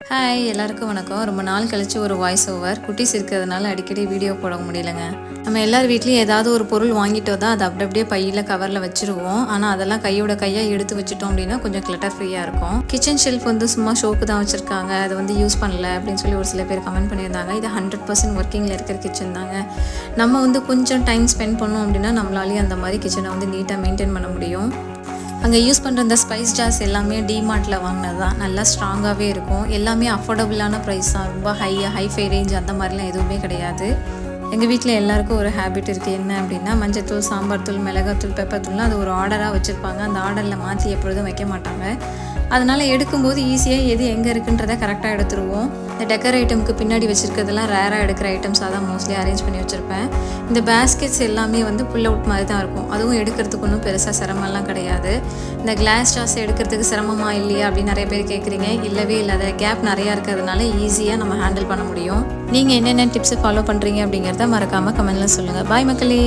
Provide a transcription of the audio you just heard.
Hi எல்லாருக்கும் வணக்கம். ரொம்ப நாள் கழிச்சு ஒரு வாய்ஸ் ஓவர். குட்டீஸ் இருக்கிறதுனால அடிக்கடி வீடியோ போட முடியலங்க. நம்ம எல்லார் வீட்லேயும் ஏதாவது ஒரு பொருள் வாங்கிட்டோ தான் அதை அப்படியே பையில் கவரில் வச்சுருவோம். ஆனால் அதெல்லாம் கையாக எடுத்து வச்சுட்டோம் அப்படின்னா கொஞ்சம் கிளட்டர் ஃப்ரீயாக இருக்கும். கிச்சன் ஷெல்ஃப் சும்மா ஷோக்கு தான் வச்சுருக்காங்க, அதை யூஸ் பண்ணல அப்படின்னு சொல்லி ஒரு சில பேர் கமெண்ட் பண்ணியிருந்தாங்க. இது 100% ஒர்க்கிங்கில் இருக்கிற கிச்சன் தாங்க. நம்ம கொஞ்சம் டைம் ஸ்பெண்ட் பண்ணோம் அப்படின்னா நம்மளாலேயும் அந்த மாதிரி கிச்சனை நீட்டாக மெயின்டைன் பண்ண முடியும். அங்கே யூஸ் பண்ணுற இந்த ஸ்பைஸ் ஜார்ஸ் எல்லாமே டிமார்ட்டில் வாங்கினது தான். நல்லா ஸ்ட்ராங்காகவே இருக்கும். எல்லாமே அஃபோர்டபுளான ப்ரைஸ் தான். ரொம்ப ஹைஃபை ரேஞ்ச் அந்த மாதிரிலாம் எதுவுமே கிடையாது. எங்கள் வீட்டில் எல்லாருக்கும் ஒரு ஹேபிட் இருக்குது. என்ன அப்படின்னா, மஞ்சத்தூள், சாம்பார் தூள், மிளகாத்தூள், பெப்பர் தூள்லாம் அது ஒரு ஆர்டராக வச்சுருப்பாங்க. அந்த ஆர்டரில் மாற்றி எப்பொழுதும் வைக்க மாட்டாங்க. அதனால் எடுக்கும்போது ஈஸியாக எது எங்கே இருக்குன்றதை கரெக்டாக எடுத்துருவோம். இந்த டெக்கர் ஐட்டமுக்கு பின்னாடி வச்சுருக்கிறதுலாம் ரேராக எடுக்கிற ஐட்டம்ஸாக தான் மோஸ்ட்லி அரேஞ்ச் பண்ணி வச்சுருப்பேன். இந்த பேஸ்கெட்ஸ் எல்லாமே புல் அவுட் மாதிரி தான் இருக்கும். அதுவும் எடுக்கிறதுக்கு ஒன்றும் பெருசாக சிரமம்லாம் கிடையாது. இந்த கிளாஸ் ஜார்ஸ் எடுக்கிறதுக்கு சிரமமா இல்லையா அப்படின்னு நிறைய பேர் கேட்குறீங்க. இல்லவே இல்லாத கேப் நிறையா இருக்கிறதுனால ஈஸியாக நம்ம ஹேண்டில் பண்ண முடியும். நீங்கள் என்னென்ன டிப்ஸை ஃபாலோ பண்ணுறீங்க அப்படிங்கிறத மறக்காமல் கமெண்ட்டில் சொல்லுங்கள். பாய் மக்களே.